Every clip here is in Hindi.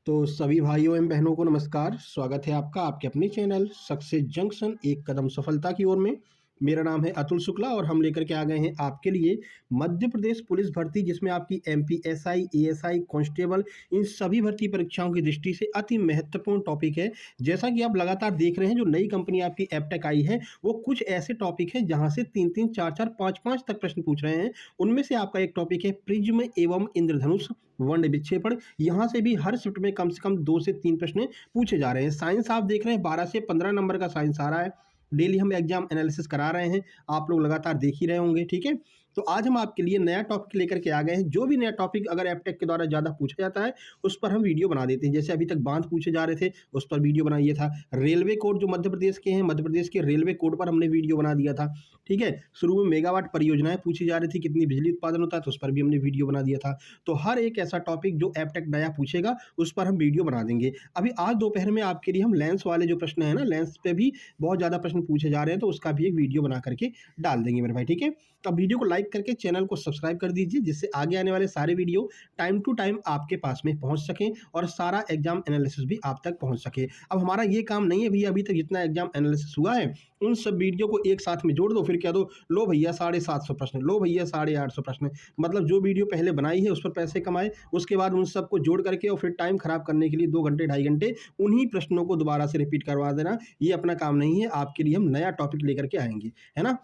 तो सभी भाइयों एवं बहनों को नमस्कार। स्वागत है आपका आपके अपने चैनल सक्सेस जंक्शन एक कदम सफलता की ओर में। मेरा नाम है अतुल शुक्ला और हम लेकर के आ गए हैं आपके लिए मध्य प्रदेश पुलिस भर्ती, जिसमें आपकी एमपी एसआई, एएसआई, कांस्टेबल, इन सभी भर्ती परीक्षाओं की दृष्टि से अति महत्वपूर्ण टॉपिक है। जैसा कि आप लगातार देख रहे हैं, जो नई कंपनी आपकी एपटेक आई है, वो कुछ ऐसे टॉपिक हैं जहां से 3-3, 4-4, 5-5 तक प्रश्न पूछ रहे हैं। उनमें से आपका एक टॉपिक है प्रिज्म एवं इंद्रधनुष वर्ण विक्षेपण। यहाँ से भी हर शिफ्ट में कम से कम 2 से 3 प्रश्न पूछे जा रहे हैं। साइंस आप देख रहे हैं, 12 से 15 नंबर का साइंस आ रहा है। डेली हम एग्जाम एनालिसिस करा रहे हैं, आप लोग लगातार देख ही रहे होंगे। ठीक है, तो आज हम आपके लिए नया टॉपिक लेकर के आ गए हैं। जो भी नया टॉपिक अगर एपटेक के द्वारा ज़्यादा पूछा जाता है, उस पर हम वीडियो बना देते हैं। जैसे अभी तक बांध पूछे जा रहे थे, उस पर वीडियो बनाइए था। रेलवे कोड जो मध्य प्रदेश के हैं, मध्य प्रदेश के रेलवे कोड पर हमने वीडियो बना दिया था। ठीक है, शुरू में मेगावाट परियोजनाएं पूछी जा रही थी, कितनी बिजली उत्पादन होता है, तो उस पर भी हमने वीडियो बना दिया था। तो हर एक ऐसा टॉपिक जो एपटेक नया पूछेगा, उस पर हम वीडियो बना देंगे। अभी आज दोपहर में आपके लिए हम लेंस वाले जो प्रश्न है ना, लेंस पे भी बहुत ज़्यादा प्रश्न पूछे जा रहे हैं, तो उसका भी एक वीडियो बना करके डाल देंगे मेरे भाई। ठीक है, तो अब वीडियो को लाइक करके चैनल को सब्सक्राइब कर दीजिए, जिससे आगे आने वाले सारे वीडियो टाइम टू टाइम आपके पास में पहुंच सकें और सारा एग्जाम एनालिसिस भी आप तक पहुंच सके। अब हमारा ये काम नहीं है भैया, अभी तक जितना एग्जाम एनालिसिस हुआ है उन सब वीडियो को एक साथ में जोड़ दो, फिर कह दो लो भैया 750 प्रश्न, लो भैया 850 प्रश्न। मतलब जो वीडियो पहले बनाई है उस पर पैसे कमाए, उसके बाद उन सबको जोड़ करके और फिर टाइम खराब करने के लिए 2 घंटे 2.5 घंटे उन्हीं प्रश्नों को दोबारा से रिपीट करवा देना, ये अपना काम नहीं है। आपके लिए हम नया टॉपिक लेकर के आएंगे, है ना।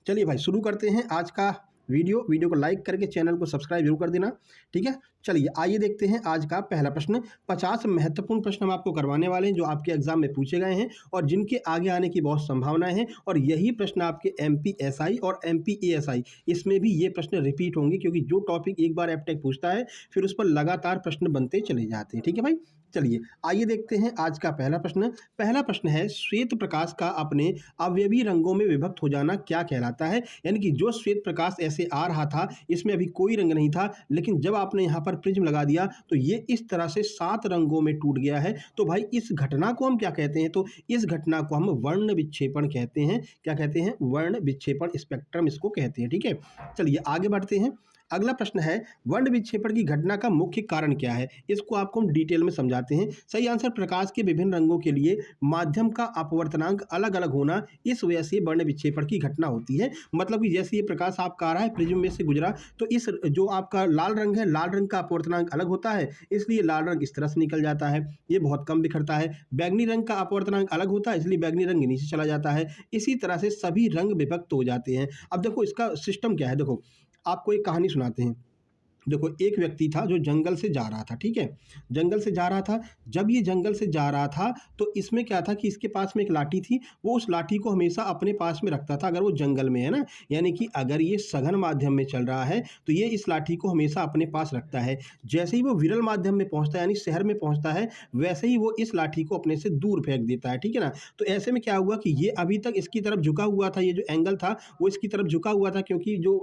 चलिए भाई, शुरू करते हैं आज का वीडियो को लाइक करके चैनल को सब्सक्राइब जरूर कर देना। ठीक है, चलिए आइए देखते हैं आज का पहला प्रश्न। 50 महत्वपूर्ण प्रश्न हम आपको करवाने वाले हैं, जो आपके एग्जाम में पूछे गए हैं और जिनके आगे आने की बहुत संभावनाएं हैं। और यही प्रश्न आपके एमपी एसआई और एमपी एएसआई, इसमें भी ये प्रश्न रिपीट होंगे, क्योंकि जो टॉपिक एक बार एपटेक पूछता है फिर उस पर लगातार प्रश्न बनते चले जाते हैं। ठीक है भाई, चलिए आइए देखते हैं आज का पहला प्रश्न। पहला प्रश्न है, श्वेत प्रकाश का अपने अवयवी रंगों में विभक्त हो जाना क्या कहलाता है। यानी कि जो श्वेत प्रकाश ऐसे आ रहा था, इसमें अभी कोई रंग नहीं था, लेकिन जब आपने यहाँ पर प्रिज्म लगा दिया तो ये इस तरह से 7 रंगों में टूट गया है। तो भाई इस घटना को हम क्या कहते हैं, तो इस घटना को हम वर्ण विक्षेपण कहते हैं। क्या कहते हैं, वर्ण विक्षेपण स्पेक्ट्रम इसको कहते हैं। ठीक है, चलिए आगे बढ़ते हैं। अगला प्रश्न है, वर्ण विक्षेपण की घटना का मुख्य कारण क्या है। इसको आपको हम डिटेल में समझाते हैं। सही आंसर, प्रकाश के विभिन्न रंगों के लिए माध्यम का अपवर्तनांक अलग अलग होना, इस वजह से वर्ण विक्षेपण की घटना होती है। मतलब कि जैसे ये प्रकाश आपका आ रहा है, प्रिज्म में से गुजरा, तो इस जो आपका लाल रंग है, लाल रंग का अपवर्तनांक अलग होता है, इसलिए लाल रंग इस तरह से निकल जाता है, ये बहुत कम बिखरता है। बैगनी रंग का अपवर्तनांक अलग होता है, इसलिए बैगनी रंग नीचे चला जाता है। इसी तरह से सभी रंग विभक्त हो जाते हैं। अब देखो इसका सिस्टम क्या है, देखो आपको एक कहानी सुनाते हैं। देखो एक व्यक्ति था जो जंगल से जा रहा था। ठीक है, जंगल से जा रहा था। जब ये जंगल से जा रहा था तो इसमें क्या था कि इसके पास में एक लाठी थी। वो उस लाठी को हमेशा अपने पास में रखता था, अगर वो जंगल में है ना, यानी कि अगर ये सघन माध्यम में चल रहा है तो ये इस लाठी को हमेशा अपने पास रखता है। जैसे ही वो विरल माध्यम में पहुंचता है, यानी शहर में पहुंचता है, वैसे ही वो इस लाठी को अपने से दूर फेंक देता है। ठीक है ना, तो ऐसे में क्या हुआ कि ये अभी तक इसकी तरफ झुका हुआ था, ये जो एंगल था वो इसकी तरफ झुका हुआ था, क्योंकि जो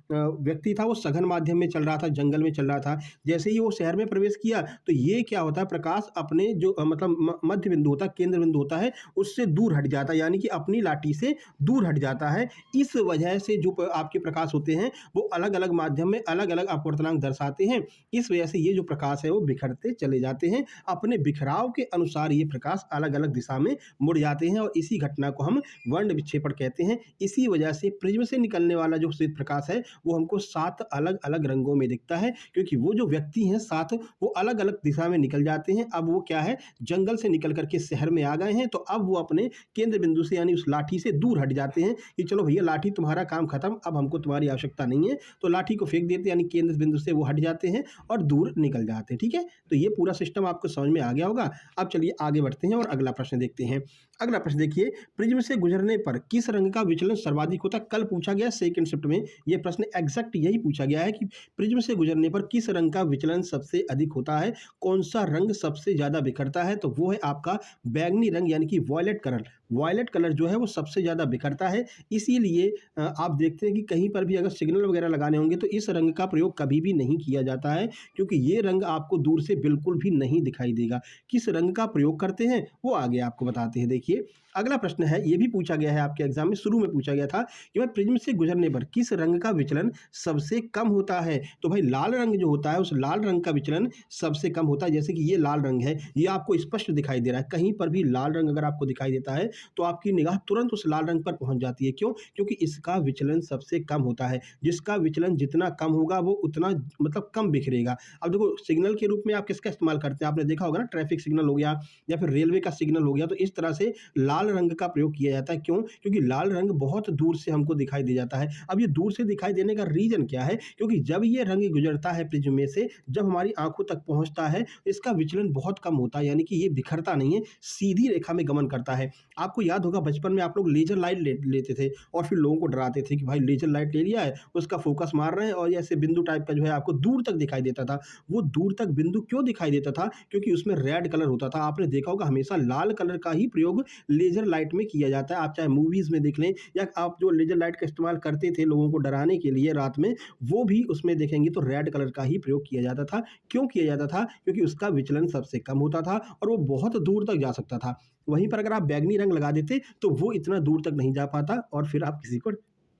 व्यक्ति था वो सघन माध्यम में चल रहा था, जंगल में चल रहा था। जैसे ही वो शहर में प्रवेश किया तो ये क्या होता है, प्रकाश अपने जो मतलब मध्य बिंदु होता है, केंद्र बिंदु होता है, उससे दूर हट जाता है, यानी कि अपनी लाठी से दूर हट जाता है। इस वजह से जो आपके प्रकाश होते हैं वो अलग अलग माध्यम में अलग अलग अपवर्तनांक दर्शाते हैं। इस वजह से ये जो प्रकाश है वो बिखरते चले जाते हैं। अपने बिखराव के अनुसार ये प्रकाश अलग अलग दिशा में मुड़ जाते हैं और इसी घटना को हम वर्ण विक्षेपण कहते हैं। इसी वजह से प्रिज्म से निकलने वाला जो श्वेत प्रकाश है वो हमको 7 अलग अलग रंगों में दिखता है, क्योंकि वो जो व्यक्ति हैं 7 वो अलग अलग दिशा में निकल जाते हैं। अब वो क्या है, जंगल से निकल करके शहर में आ गए हैं, तो अब वो अपने केंद्र बिंदु से यानी उस लाठी से दूर हट जाते हैं कि चलो भैया लाठी तुम्हारा काम खत्म, अब हमको तुम्हारी आवश्यकता नहीं है। तो लाठी को फेंक देते हैं, यानी केंद्र बिंदु से वो हट जाते हैं और दूर निकल जाते हैं। ठीक है, तो ये पूरा सिस्टम आपको समझ में आ गया होगा। अब चलिए आगे बढ़ते हैं और अगला प्रश्न देखते हैं। अगला प्रश्न देखिए, प्रिज्म से गुजरने पर किस रंग का विचलन सर्वाधिक होता है। कल पूछा गया सेकंड शिफ्ट में, ये प्रश्न एग्जैक्ट यही पूछा गया है कि प्रिज्म से गुजरने पर किस रंग का विचलन सबसे अधिक होता है, कौन सा रंग सबसे ज्यादा बिखरता है। तो वो है आपका बैगनी रंग, यानी कि वॉयलेट कलर। वॉयलेट कलर जो है वो सबसे ज्यादा बिखरता है। इसीलिए आप देखते हैं कि कहीं पर भी अगर सिग्नल वगैरह लगाने होंगे तो इस रंग का प्रयोग कभी भी नहीं किया जाता है, क्योंकि ये रंग आपको दूर से बिल्कुल भी नहीं दिखाई देगा। किस रंग का प्रयोग करते हैं वो आगे आपको बताते हैं। देखिए अगला प्रश्न है, ये भी पूछा गया है आपके एग्जाम में, शुरू में पूछा गया था कि भाई प्रिज्म से गुजरने पर किस रंग का विचलन सबसे कम होता है। तो तो भाई लाल रंग जो होता है, उस लाल रंग का विचलन सबसे कम होता है। जैसे कि ये लाल रंग है, ये आपको स्पष्ट दिखाई दे रहा है। कहीं पर भी लाल रंग अगर आपको दिखाई देता है, तो आपकी निगाह तुरंत उस लाल रंग पर पहुँच जाती है। क्यों? क्योंकि इसका विचलन सबसे कम होता है। जिसका विचलन जितना कम होगा, वो उतना मतलब कम बिखरेगा। अब देखो, सिग्नल के रूप में आप किसका इस्तेमाल करते हैं? आपने देखा होगा ना, ट्रैफिक सिग्नल हो गया या फिर रेलवे का सिग्नल हो गया, तो इस तरह से लाल रंग का प्रयोग किया जाता है। क्यों? क्योंकि लाल रंग बहुत दूर से हमको दिखाई दे जाता है। अब ये दूर से दिखाई देने का रीज़न क्या है? क्योंकि जब ये रंग गुजरता है प्रिज़्म में से, जब हमारी आँखों तक पहुँचता है, इसका विचलन बहुत कम होता है, यानी कि ये बिखरता नहीं है, सीधी रेखा में गमन करता है। आपको याद होगा बचपन में आप लोग लेज़र लाइट लेते थे और फिर लोगों को डराते थे कि भाई लेज़र लाइट ले लिया है, उसका फ़ोकस मार रहे हैं और ये ऐसे बिंदु टाइप का जो है आपको दूर तक दिखाई देता था। वो दूर तक बिंदु क्यों दिखाई देता था? क्योंकि उसमें रेड कलर होता था। आपने देखा होगा हमेशा लाल कलर का ही प्रयोग लेज़र लाइट में किया जाता है। आप चाहे मूवीज़ में देख लें या आप जो लेज़र लाइट का इस्तेमाल करते थे लोगों को डराने के लिए रात में, वो भी उसमें देखेंगे तो रेड कलर का ही प्रयोग किया जाता था। क्यों किया जाता था? क्योंकि उसका विचलन सबसे कम होता था और वो बहुत दूर तक जा सकता था। वहीं पर अगर आप बैंगनी रंग लगा देते, तो वो इतना दूर तक नहीं जा पाता और फिर आप किसी को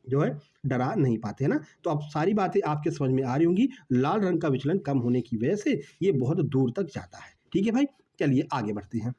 जो है डरा नहीं पाते, है ना? तो अब सारी बातें आपके समझ में आ रही होंगी। लाल रंग का विचलन कम होने की वजह से ये बहुत दूर तक जाता है। ठीक है भाई? चलिए आगे बढ़ते हैं।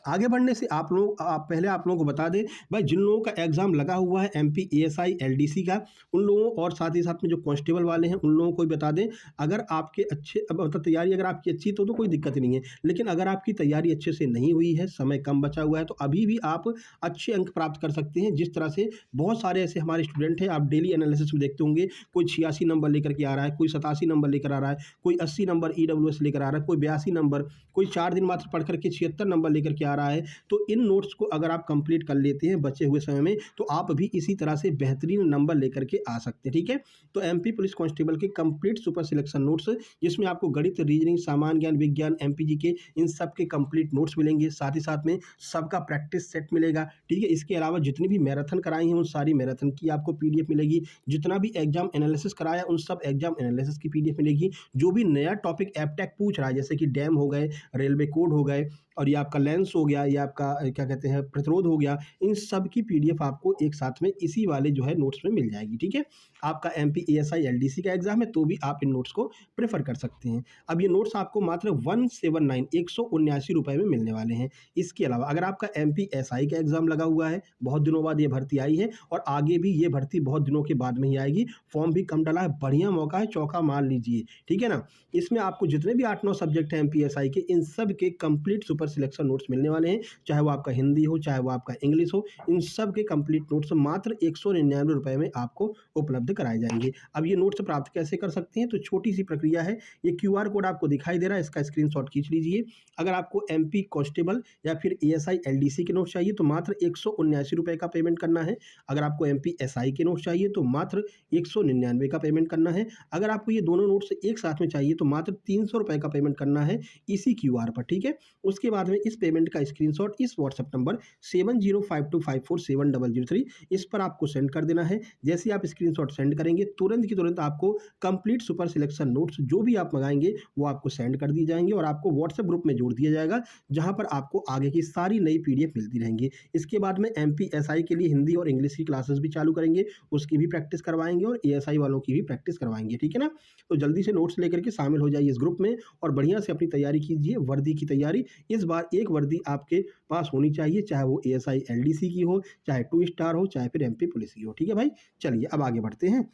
आगे बढ़ने से पहले आप लोगों को बता दें, भाई जिन लोगों का एग्ज़ाम लगा हुआ है एमपी एएसआई एलडीसी का, उन लोगों और साथ ही साथ में जो कांस्टेबल वाले हैं, उन लोगों को भी बता दें, अगर आपके अच्छे अब मतलब तैयारी अगर आपकी अच्छी तो कोई दिक्कत ही नहीं है। लेकिन अगर आपकी तैयारी अच्छे से नहीं हुई है, समय कम बचा हुआ है, तो अभी भी आप अच्छे अंक प्राप्त कर सकते हैं। जिस तरह से बहुत सारे ऐसे हमारे स्टूडेंट हैं, आप डेली एनालिसिस में देखते होंगे, कोई 86 नंबर लेकर के आ रहा है, कोई 87 नंबर लेकर आ रहा है, कोई 80 नंबर ईडब्ल्यूएस लेकर आ रहा है, कोई 82 नंबर, कोई 4 दिन मात्र पढ़ कर के 76 नंबर लेकर के आ रहा है। तो इन नोट्स को अगर आप कंप्लीट कर लेते हैं बचे हुए समय में, तो आप भी इसी तरह से बेहतरीन नंबर लेकर के आ सकते हैं। ठीक है? तो एमपी पुलिस कांस्टेबल के कंप्लीट सुपर सिलेक्शन नोट्स, जिसमें आपको गणित, रीजनिंग, सामान्य ज्ञान, विज्ञान, एमपीजी के इन सब के कंप्लीट नोट्स मिलेंगे। साथ ही साथ में सबका प्रैक्टिस सेट मिलेगा। ठीक है? इसके अलावा जितनी भी मैराथन कराई हैं, उन सारी मैराथन की आपको पीडीएफ मिलेगी। जितना भी एग्जाम एनालिसिस कराया, उन सब एग्जाम एनालिसिस की पीडीएफ मिलेगी। जो भी नया टॉपिक एपटेक पूछ रहा है, जैसे कि डैम हो गए, रेलवे कोड हो गए, और ये आपका लेंस हो गया, ये आपका क्या कहते हैं प्रतिरोध हो गया, इन सब की पीडीएफ आपको एक साथ में इसी वाले जो है नोट्स में मिल जाएगी। ठीक है? आपका एमपी एएसआई एलडीसी का एग्जाम है, तो भी आप इन नोट्स को प्रेफर कर सकते हैं। अब ये नोट्स आपको मात्र 179 रुपए में मिलने वाले हैं। इसके अलावा अगर आपका एमपी एसआई का एग्जाम लगा हुआ है, बहुत दिनों बाद ये भर्ती आई है और आगे भी ये भर्ती बहुत दिनों के बाद में ही आएगी, फॉर्म भी कम डला है, बढ़िया मौका है, चौका मार लीजिए। ठीक है ना? इसमें आपको जितने भी 8-9 सब्जेक्ट हैं एमपी एसआई के, इन सब के कंप्लीट सुपर सिलेक्शन नोट्स मिलने वाले हैं। चाहे वो आपका हिंदी हो, चाहे वो आपका इंग्लिश हो, इन सब के कंप्लीट नोट्स मात्र 199 रुपए में आपको उपलब्ध कराए जाएंगे। अब ये नोट्स प्राप्त कैसे कर सकते हैं? तो छोटी सी प्रक्रिया है। ये क्यूआर कोड आपको दिखाई दे रहा है, इसका स्क्रीनशॉट खींच लीजिए। अगर आपको एमपी कांस्टेबल या फिर एएसआई एलडीसी के नोट्स चाहिए, तो मात्र 179 रुपए का पेमेंट करना है। अगर आपको एमपी एसआई के नोट्स चाहिए, तो मात्र 199 का पेमेंट करना है। अगर आपको ये दोनों नोट्स एक साथ में चाहिए, तो मात्र 300 रुपए का पेमेंट करना है इसी क्यूआर पर। ठीक है? उसके बाद में इस पेमेंट का स्क्रीनशॉट इस व्हाट्सएप नंबर 7052547003 इस पर आपको सेंड कर देना है। जैसे आप स्क्रीनशॉट सेंड करेंगे, तुरंत की तुरंत आपको कंप्लीट सुपर सिलेक्शन नोट्स जो भी आप मंगाएंगे, वो आपको सेंड कर दिए जाएंगे और आपको व्हाट्सएप ग्रुप में जोड़ दिया जाएगा, जहां पर आपको आगे की सारी नई पीडीएफ मिलती रहेंगी। इसके बाद में एमपी एसआई के लिए हिंदी और इंग्लिश की क्लासेस भी चालू करेंगे, उसकी भी प्रैक्टिस करवाएंगे और एएसआई वालों की भी प्रैक्टिस करवाएंगे। ठीक है ना? तो जल्दी से नोट्स लेकर के शामिल हो जाइए इस ग्रुप में और बढ़िया से अपनी तैयारी कीजिए। वर्दी की तैयारी, इस बार एक वर्दी आपके पास होनी चाहिए, चाहे वो एएसआई एलडीसी की हो, चाहे 2 स्टार हो, चाहे फिर एमपी पुलिस की हो। ठीक है भाई? चलिए अब आगे बढ़ते हैं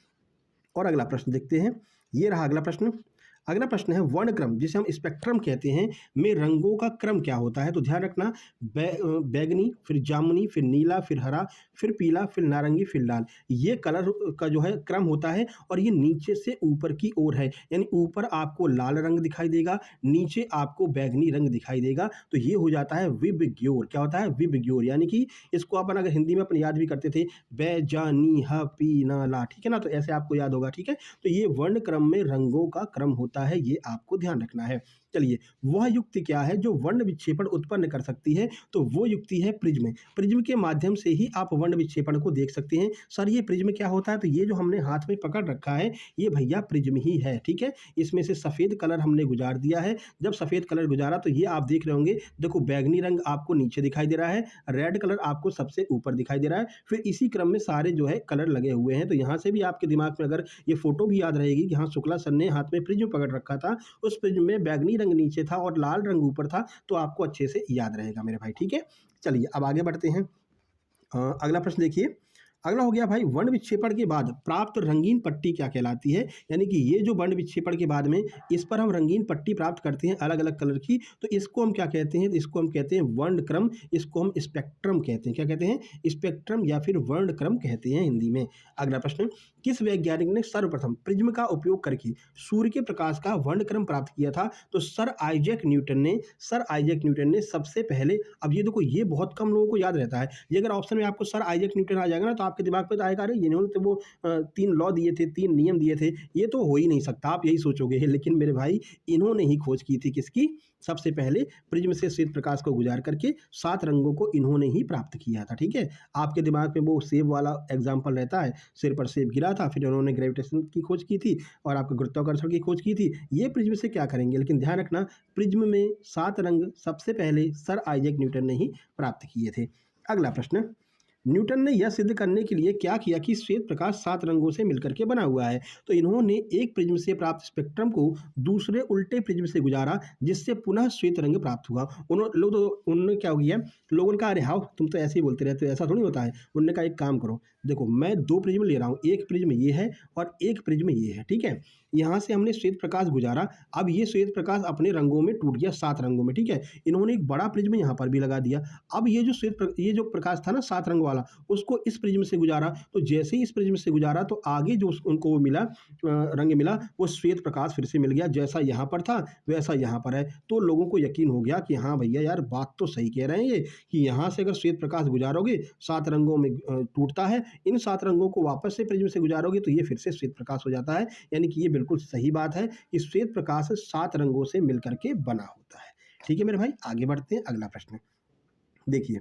और अगला प्रश्न देखते हैं। ये रहा अगला प्रश्न। अगला प्रश्न है वर्णक्रम, जिसे हम स्पेक्ट्रम कहते हैं, में रंगों का क्रम क्या होता है? तो ध्यान रखना, बैगनी, फिर जामुनी, फिर नीला, फिर हरा, फिर पीला, फिर नारंगी, फिर लाल, ये कलर का जो है क्रम होता है और ये नीचे से ऊपर की ओर है। यानी ऊपर आपको लाल रंग दिखाई देगा, नीचे आपको बैगनी रंग दिखाई देगा, तो ये हो जाता है विबग्योर। क्या होता है? विबग्योर। यानी कि इसको अपन अगर हिंदी में अपन याद भी करते थे, बैजानी ह पी ना ला। ठीक है ना? तो ऐसे आपको याद होगा। ठीक है? तो ये वर्ण क्रम में रंगों का क्रम होता होता है, ये आपको ध्यान रखना है। चलिए, वह युक्ति क्या है जो वर्ण विक्षेपण उत्पन्न कर सकती है? तो वो युक्ति है प्रिज्म। प्रिज्म के माध्यम से ही आप वर्ण विक्षेपण को देख सकते हैं। सर ये प्रिज्म क्या होता है? तो ये जो हमने हाथ में पकड़ रखा है, ये भैया प्रिज्म ही है, ठीक है? इसमें से सफ़ेद कलर हमने गुजार दिया है। जब सफ़ेद कलर गुजारा तो ये आप देख रहे होंगे, देखो बैंगनी रंग आपको नीचे दिखाई दे रहा है, रेड कलर आपको सबसे ऊपर दिखाई दे रहा है। फिर इसी क्रम में सारे जो है कलर लगे हुए हैं। तो यहाँ से भी आपके दिमाग में अगर ये फ़ोटो भी याद रहेगी कि हाँ, शुक्ला सर ने हाथ में प्रिज्म पकड़ रखा था, उस प्रिज्म में बैंगनी रंग नीचे था और लाल रंग ऊपर था, तो आपको अच्छे से याद रहेगा मेरे भाई, ठीक है? चलिए अब आगे बढ़ते हैं। अगला प्रश्न देखिए। अगला हो गया भाई, वर्ण विक्षेपण के बाद प्राप्त रंगीन पट्टी क्या कहलाती है? यानी कि ये जो वर्ण विक्षेपण के बाद में इस पर हम रंगीन पट्टी प्राप्त करते हैं अलग अलग कलर की, तो इसको हम क्या कहते हैं? इसको हम कहते हैं वर्णक्रम, इसको हम स्पेक्ट्रम कहते हैं। क्या कहते हैं? स्पेक्ट्रम या फिर वर्णक्रम कहते हैं हिंदी में। अगला प्रश्न, किस वैज्ञानिक ने सर्वप्रथम प्रिज्म का उपयोग करके सूर्य के प्रकाश का वर्णक्रम प्राप्त किया था? तो सर आइजैक न्यूटन ने सबसे पहले, अब ये देखो ये बहुत कम लोगों को याद रहता है, ये अगर ऑप्शन में आपको सर आइजैक न्यूटन आ जाएगा ना, तो आपके दिमाग में तो आएगा, अरे इन्होंने तो वो 3 लॉ दिए थे, 3 नियम दिए थे, ये तो हो ही नहीं सकता, आप यही सोचोगे। लेकिन मेरे भाई, इन्होंने ही खोज की थी, किसकी? सबसे पहले प्रिज्म से श्वेत प्रकाश को गुजार करके 7 रंगों को इन्होंने ही प्राप्त किया था, ठीक है? आपके दिमाग में वो सेब वाला एग्जाम्पल रहता है, सिर पर सेब गिरा था, फिर उन्होंने ग्रेविटेशन की खोज की थी और आपके गुरुत्वाकर्षण की खोज की थी। ये प्रिज्म से क्या करेंगे, लेकिन ध्यान रखना, प्रिज्म में 7 रंग सबसे पहले सर आइजैक न्यूटन ने ही प्राप्त किए थे। अगला प्रश्न, न्यूटन ने यह सिद्ध करने के लिए क्या किया कि श्वेत प्रकाश 7 रंगों से मिलकर के बना हुआ है? तो इन्होंने एक प्रिज्म से प्राप्त स्पेक्ट्रम को दूसरे उल्टे प्रिज्म से गुजारा, जिससे पुनः श्वेत रंग प्राप्त हुआ। उन्होंने क्या हो गया, लोगों ने कहा, अरे हाँ तुम तो ऐसे ही बोलते रहते हो, ऐसा थोड़ी होता है। उन्होंने कहा एक काम करो, देखो मैं 2 प्रिज्म ले रहा हूँ, एक प्रिज्म ये है और एक प्रिज्म ये है, ठीक है? यहाँ से हमने श्वेत प्रकाश गुजारा, अब ये श्वेत प्रकाश अपने रंगों में टूट गया, 7 रंगों में, ठीक है? इन्होंने एक बड़ा प्रिज्म यहाँ पर भी लगा दिया। अब ये जो प्रकाश था ना 7 रंग वाला, उसको इस प्रिज्म से गुजारा, तो जैसे ही इस प्रिज्म से गुजारा तो आगे जो उनको वो मिला, रंग मिला, वो श्वेत प्रकाश फिर से मिल गया, जैसा यहाँ पर था वैसा यहाँ पर है। तो लोगों को यकीन हो गया कि हाँ भैया यार, बात तो सही कह रहे हैं ये, कि यहाँ से अगर श्वेत प्रकाश गुजारोगे 7 रंगों में टूटता है, इन 7 रंगों को वापस से प्रिज्म से गुजारोगे तो ये फिर से श्वेत प्रकाश हो जाता है। यानी कि ये बिल्कुल सही बात है कि श्वेत प्रकाश 7 रंगों से मिलकर के बना होता है। ठीक है मेरे भाई, आगे बढ़ते हैं। अगला प्रश्न देखिए,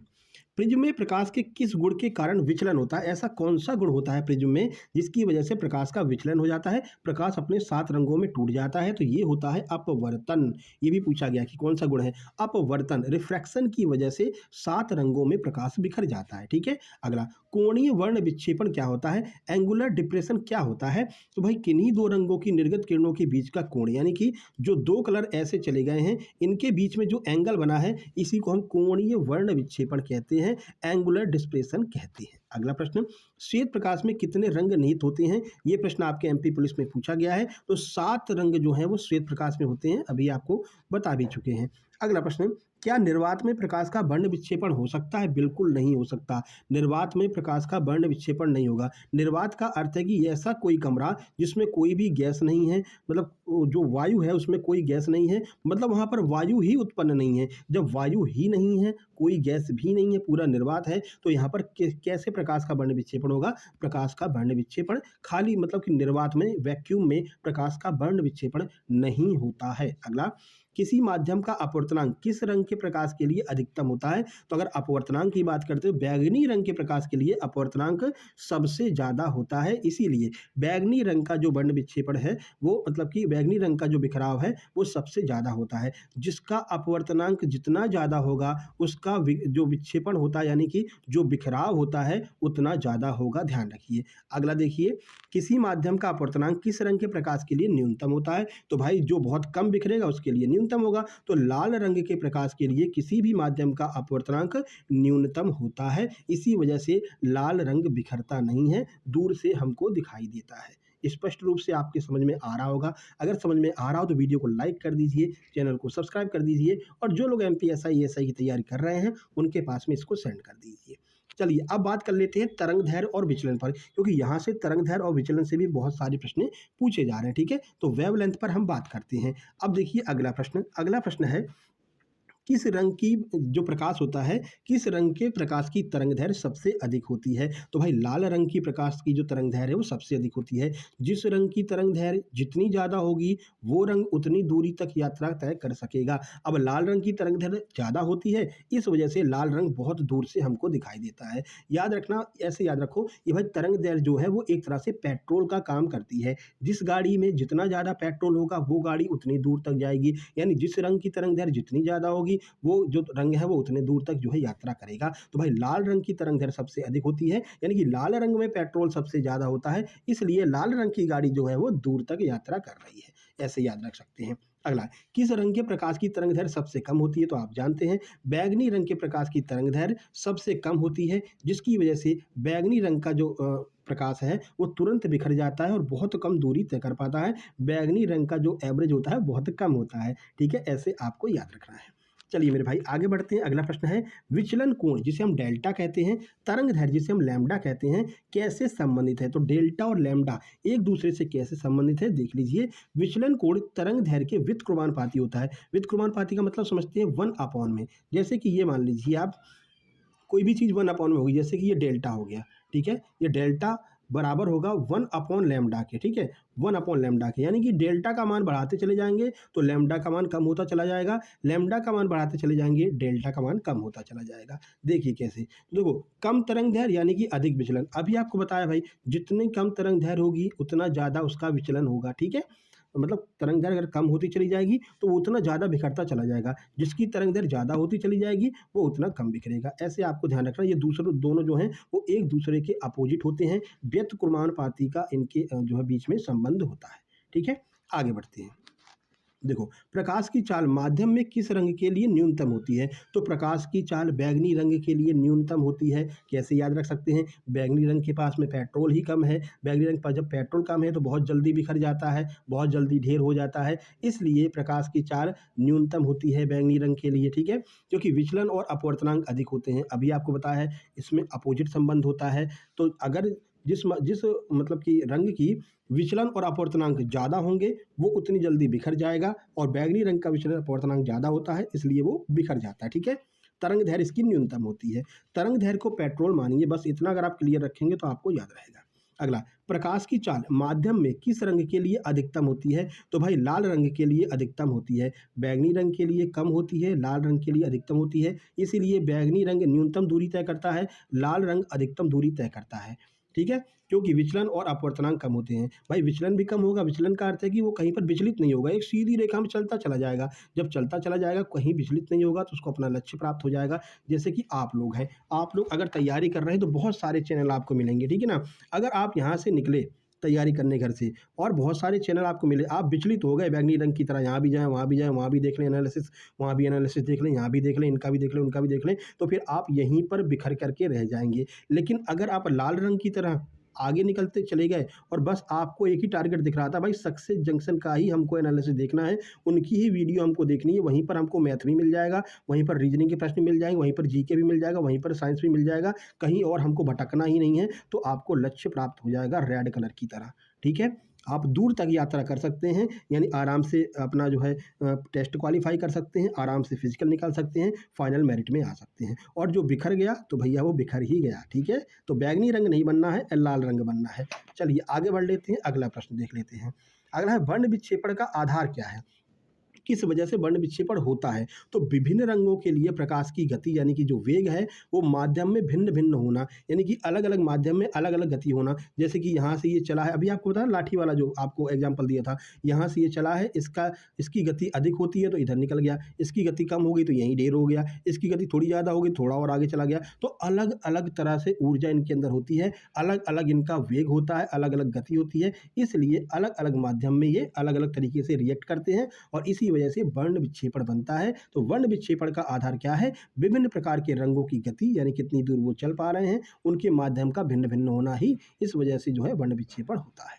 प्रिज्म में प्रकाश के किस गुण के कारण विचलन होता है? ऐसा कौन सा गुण होता है प्रिज्म में जिसकी वजह से प्रकाश का विचलन हो जाता है, प्रकाश अपने 7 रंगों में टूट जाता है? तो ये होता है अपवर्तन। ये भी पूछा गया कि कौन सा गुण है? अपवर्तन, रिफ्रैक्शन की वजह से 7 रंगों में प्रकाश बिखर जाता है, ठीक है? अगला, कोणीय वर्ण विक्षेपण क्या होता है? एंगुलर डिप्रेशन क्या होता है? तो भाई किन्हीं 2 रंगों की निर्गत किरणों के बीच का कोण, यानी कि जो 2 कलर ऐसे चले गए हैं, इनके बीच में जो एंगल बना है, इसी को हम कोणीय वर्ण विक्षेपण कहते हैं, एंगुलर डिस्प्रेशन कहते हैं। अगला प्रश्न, श्वेत प्रकाश में कितने रंग निहित होते हैं? ये प्रश्न आपके एमपी पुलिस में पूछा गया है। तो 7 रंग जो हैं वो श्वेत प्रकाश में होते हैं, अभी आपको बता भी चुके हैं। अगला प्रश्न, क्या निर्वात में प्रकाश का वर्ण विक्षेपण हो सकता है? बिल्कुल नहीं हो सकता। निर्वात में प्रकाश का वर्ण विक्षेपण नहीं होगा। निर्वात का अर्थ है कि ऐसा कोई कमरा जिसमें कोई भी गैस नहीं है, मतलब जो वायु है उसमें कोई गैस नहीं है, मतलब वहाँ पर वायु ही उत्पन्न नहीं है। जब वायु ही नहीं है, कोई गैस भी नहीं है, पूरा निर्वात है, तो यहाँ पर कैसे प्रकाश का वर्ण विक्षेपण होगा? प्रकाश का वर्ण विक्षेपण खाली मतलब कि निर्वात में, वैक्यूम में प्रकाश का वर्ण विक्षेपण नहीं होता है। अगला, किसी माध्यम का अपवर्तनांक किस रंग के प्रकाश के लिए अधिकतम होता है? तो अगर अपवर्तनांक की बात करते हो, बैगनी रंग के प्रकाश के लिए अपवर्तनांक सबसे ज़्यादा होता है। इसीलिए बैगनी रंग का जो वर्ण विक्षेपण है, वो मतलब कि बैगनी रंग का जो बिखराव है वो सबसे ज़्यादा होता है। जिसका अपवर्तनांक जितना ज़्यादा होगा, उसका जो विक्षेपण होता है, यानी कि जो बिखराव होता है, उतना ज़्यादा होगा, ध्यान रखिए। अगला देखिए, किसी माध्यम का अपवर्तनांक किस रंग के प्रकाश के लिए न्यूनतम होता है? तो भाई जो बहुत कम बिखरेगा उसके लिए न्यूनतम होगा। तो लाल रंग के प्रकाश के लिए किसी भी माध्यम का अपवर्तनांक न्यूनतम होता है। इसी वजह से लाल रंग बिखरता नहीं है, दूर से हमको दिखाई देता है। स्पष्ट रूप से आपके समझ में आ रहा होगा। अगर समझ में आ रहा हो तो वीडियो को लाइक कर दीजिए, चैनल को सब्सक्राइब कर दीजिए, और जो लोग एमपीएसआई एएसआई की तैयारी कर रहे हैं उनके पास में इसको सेंड कर दीजिए। चलिए अब बात कर लेते हैं तरंग दैर्घ्य और विचलन पर, क्योंकि यहाँ से तरंग दैर्घ्य और विचलन से भी बहुत सारे प्रश्न पूछे जा रहे हैं, ठीक है? तो वेवलेंथ पर हम बात करते हैं। अब देखिए अगला प्रश्न है किस रंग की जो प्रकाश होता है, किस रंग के प्रकाश की तरंग दैर्घ्य सबसे अधिक होती है? तो भाई लाल रंग की प्रकाश की जो तरंग दैर्घ्य है वो सबसे अधिक होती है। जिस रंग की तरंग दैर्घ्य जितनी ज़्यादा होगी, वो रंग उतनी दूरी तक यात्रा तय कर सकेगा। अब लाल रंग की तरंग दैर्घ्य ज़्यादा होती है, इस वजह से लाल रंग बहुत दूर से हमको दिखाई देता है। याद रखना, ऐसे याद रखो, ये भाई तरंग दैर्घ्य जो है वो एक तरह से पेट्रोल का काम करती है। जिस गाड़ी में जितना ज़्यादा पेट्रोल होगा, वो गाड़ी उतनी दूर तक जाएगी। यानी जिस रंग की तरंग दैर्घ्य जितनी ज़्यादा होगी, वो जो रंग है वो उतने दूर तक जो है यात्रा करेगा। तो भाई लाल रंग की तरंग दैर्घ्य सबसे अधिक होती है, यानी कि लाल रंग में पेट्रोल सबसे ज़्यादा होता है, इसलिए लाल रंग की गाड़ी जो है वो दूर तक यात्रा कर रही है। ऐसे याद रख सकते हैं। अगला, किस रंग के प्रकाश की तरंग दैर्घ्य सबसे कम होती है? तो आप जानते हैं बैंगनी रंग के प्रकाश की तरंग दैर्घ्य सबसे कम होती है, जिसकी वजह से बैंगनी रंग का जो प्रकाश है वो तुरंत बिखर जाता है और बहुत कम दूरी तय कर पाता है। बैंगनी रंग का जो एवरेज होता है बहुत कम होता है। ठीक है, ऐसे आपको याद रखना है। चलिए मेरे भाई आगे बढ़ते हैं। अगला प्रश्न है, विचलन कोण जिसे हम डेल्टा कहते हैं, तरंग दैर्घ्य जिसे हम लैम्ब्डा कहते हैं, कैसे संबंधित है? तो डेल्टा और लैम्ब्डा एक दूसरे से कैसे संबंधित है देख लीजिए। विचलन कोण तरंग दैर्घ्य के व्युत्क्रमानुपाती होता है। व्युत्क्रमानुपाती का मतलब समझते हैं 1/, में। जैसे कि ये मान लीजिए आप, कोई भी चीज़ 1/, में होगी, जैसे कि ये डेल्टा हो गया। ठीक है, ये डेल्टा बराबर होगा 1/λ के। ठीक है, 1/λ के, यानी कि डेल्टा का मान बढ़ाते चले जाएंगे तो लैम्ब्डा का मान कम होता चला जाएगा, लैम्ब्डा का मान बढ़ाते चले जाएंगे, डेल्टा का मान कम होता चला जाएगा। देखिए कैसे, तो देखो, कम तरंग दैर्घ्य यानी कि अधिक विचलन। अभी आपको बताया भाई, जितनी कम तरंग दैर्घ्य होगी उतना ज़्यादा उसका विचलन होगा। ठीक है, मतलब तरंग दैर्घ्य अगर कम होती चली जाएगी तो वो उतना ज़्यादा बिखरता चला जाएगा, जिसकी तरंग दैर्घ्य ज़्यादा होती चली जाएगी वो उतना कम बिखरेगा। ऐसे आपको ध्यान रखना, ये दूसरे दोनों जो हैं वो एक दूसरे के अपोजिट होते हैं। व्युत्क्रमानुपाती का इनके जो है बीच में संबंध होता है। ठीक है, आगे बढ़ते हैं। देखो, प्रकाश की चाल माध्यम में किस रंग के लिए न्यूनतम होती है? तो प्रकाश की चाल बैंगनी रंग के लिए न्यूनतम होती है। कैसे याद रख सकते हैं? बैंगनी रंग के पास में पेट्रोल ही कम है। बैंगनी रंग के पास जब पेट्रोल कम है तो बहुत जल्दी बिखर जाता है, बहुत जल्दी ढेर हो जाता है, इसलिए प्रकाश की चाल न्यूनतम होती है बैंगनी रंग के लिए। ठीक है, क्योंकि विचलन और अपवर्तनांक अधिक होते हैं। अभी आपको बताया है इसमें अपोजिट संबंध होता है। तो अगर जिस मतलब कि रंग की विचलन और अपवर्तनांक ज़्यादा होंगे, वो उतनी जल्दी बिखर जाएगा, और बैंगनी रंग का विचलन अपवर्तनांक ज़्यादा होता है, इसलिए वो बिखर जाता है। ठीक है, तरंग दैर्घ्य इसकी न्यूनतम होती है। तरंग दैर्घ्य को पेट्रोल मानिए, बस इतना अगर आप क्लियर रखेंगे तो आपको याद रहेगा। अगला, प्रकाश की चाल माध्यम में किस रंग के लिए अधिकतम होती है? तो भाई लाल रंग के लिए अधिकतम होती है। बैंगनी रंग के लिए कम होती है, लाल रंग के लिए अधिकतम होती है। इसीलिए बैंगनी रंग न्यूनतम दूरी तय करता है, लाल रंग अधिकतम दूरी तय करता है। ठीक है, क्योंकि विचलन और अपवर्तनांक कम होते हैं। भाई विचलन भी कम होगा, विचलन का अर्थ है कि वो कहीं पर विचलित नहीं होगा, एक सीधी रेखा में चलता चला जाएगा। जब चलता चला जाएगा, कहीं विचलित नहीं होगा, तो उसको अपना लक्ष्य प्राप्त हो जाएगा। जैसे कि आप लोग हैं, आप लोग अगर तैयारी कर रहे हैं तो बहुत सारे चैनल आपको मिलेंगे। ठीक है ना, अगर आप यहाँ से निकले तैयारी करने घर से और बहुत सारे चैनल आपको मिले, आप विचलित हो गए बैंगनी रंग की तरह, यहाँ भी जाएँ, वहाँ भी जाएँ, वहाँ भी देख लें एनालिसिस, वहाँ भी एनालिसिस देख लें, यहाँ भी देख लें, इनका भी देख लें, उनका भी देख लें, तो फिर आप यहीं पर बिखर करके रह जाएंगे। लेकिन अगर आप लाल रंग की तरह आगे निकलते चले गए और बस आपको एक ही टारगेट दिख रहा था, भाई सक्सेस जंक्शन का ही हमको एनालिसिस देखना है, उनकी ही वीडियो हमको देखनी है, वहीं पर हमको मैथ भी मिल जाएगा, वहीं पर रीजनिंग के प्रश्न मिल जाएंगे, वहीं पर जीके भी मिल जाएगा, वहीं पर साइंस भी मिल जाएगा, कहीं और हमको भटकना ही नहीं है, तो आपको लक्ष्य प्राप्त हो जाएगा रेड कलर की तरह। ठीक है, आप दूर तक यात्रा कर सकते हैं, यानी आराम से अपना जो है टेस्ट क्वालिफाई कर सकते हैं, आराम से फिजिकल निकाल सकते हैं, फाइनल मेरिट में आ सकते हैं। और जो बिखर गया तो भैया वो बिखर ही गया। ठीक है, तो बैंगनी रंग नहीं बनना है, लाल रंग बनना है। चलिए आगे बढ़ लेते हैं, अगला प्रश्न देख लेते हैं। अगला है, वर्ण विक्षेपण का आधार क्या है? किस वजह से वर्ण विक्षेपण होता है? तो विभिन्न रंगों के लिए प्रकाश की गति यानी कि जो वेग है वो माध्यम में भिन्न-भिन्न होना, यानी कि अलग-अलग माध्यम में अलग-अलग गति होना। जैसे कि यहाँ से ये चला है, अभी आपको बताया लाठी वाला जो आपको एग्ज़ाम्पल दिया था, यहाँ से ये चला है, इसकी गति अधिक होती है तो इधर निकल गया, इसकी गति कम हो गई तो यहीं ढेर हो गया, इसकी गति थोड़ी ज़्यादा हो गई, थोड़ा और आगे चला गया। तो अलग-अलग तरह से ऊर्जा इनके अंदर होती है, अलग-अलग इनका वेग होता है, अलग-अलग गति होती है, इसलिए अलग-अलग माध्यम में ये अलग-अलग तरीके से रिएक्ट करते हैं और इसी वजह से वर्ण विक्षेपण बनता है। तो वर्ण विक्षेपण का आधार क्या है? विभिन्न प्रकार के रंगों की गति, यानी कितनी दूर वो चल पा रहे हैं, उनके माध्यम का भिन्न-भिन्न होना ही इस वजह से जो है वर्ण विक्षेपण होता है।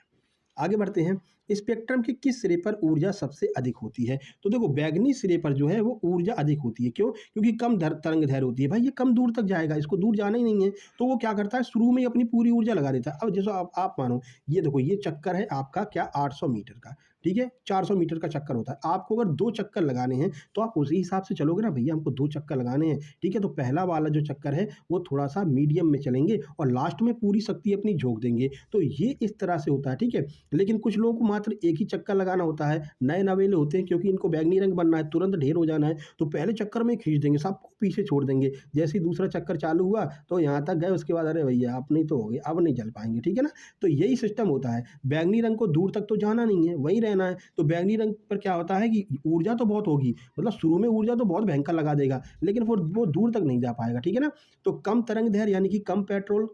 आगे बढ़ते हैं, स्पेक्ट्रम के किस सिरे पर ऊर्जा सबसे अधिक होती है? तो देखो बैगनी सिरे पर जो है वो ऊर्जा अधिक होती है। क्यों? क्योंकि कम तरंग दैर्घ्य होती है। भाई ये कम दूर तक जाएगा, इसको दूर जाना ही नहीं है, तो वो क्या करता है, शुरू में ही अपनी पूरी ऊर्जा लगा देता है। अब जैसे आप मानो, ये देखो ये चक्कर है आपका क्या 800 मीटर का, ठीक है, 400 मीटर का चक्कर होता है। आपको अगर 2 चक्कर लगाने हैं, तो आप उसी हिसाब से चलोगे ना भैया हमको 2 चक्कर लगाने हैं, ठीक है? तो पहला वाला जो चक्कर है, वो थोड़ा-सा मीडियम में चलेंगे और लास्ट में पूरी शक्ति अपनी झोंक देंगे। तो ये इस तरह से होता है, ठीक है? लेकिन कुछ लोगों को मात्र एक ही चक्कर लगाना होता है, नए नवेले होते हैं क्योंकि इनको बैंगनी रंग बनना है, तुरंत ढेर हो जाना है, तो पहले चक्कर में खींच देंगे, सबको पीछे छोड़ देंगे। जैसे ही दूसरा चक्कर चालू हुआ, तो यहाँ तक गए, उसके बाद अरे भैया अब नहीं तो हो गए, अब नहीं चल पाएँगे, ठीक है ना? तो यही सिस्टम होता है। बैंगनी रंग को दूर तक तो जाना नहीं है, वहीं रहना है। तो बैंगनी रंग पर क्या होता है कि ऊर्जा तो बहुत होगी, मतलब शुरू में ऊर्जा तो बहुत भयंकर लगा देगा, लेकिन फिर वो दूर तक नहीं जा पाएगा, ठीक है ना? तो कम तरंग दैर्घ्य यानी कि कम पेट्रोल,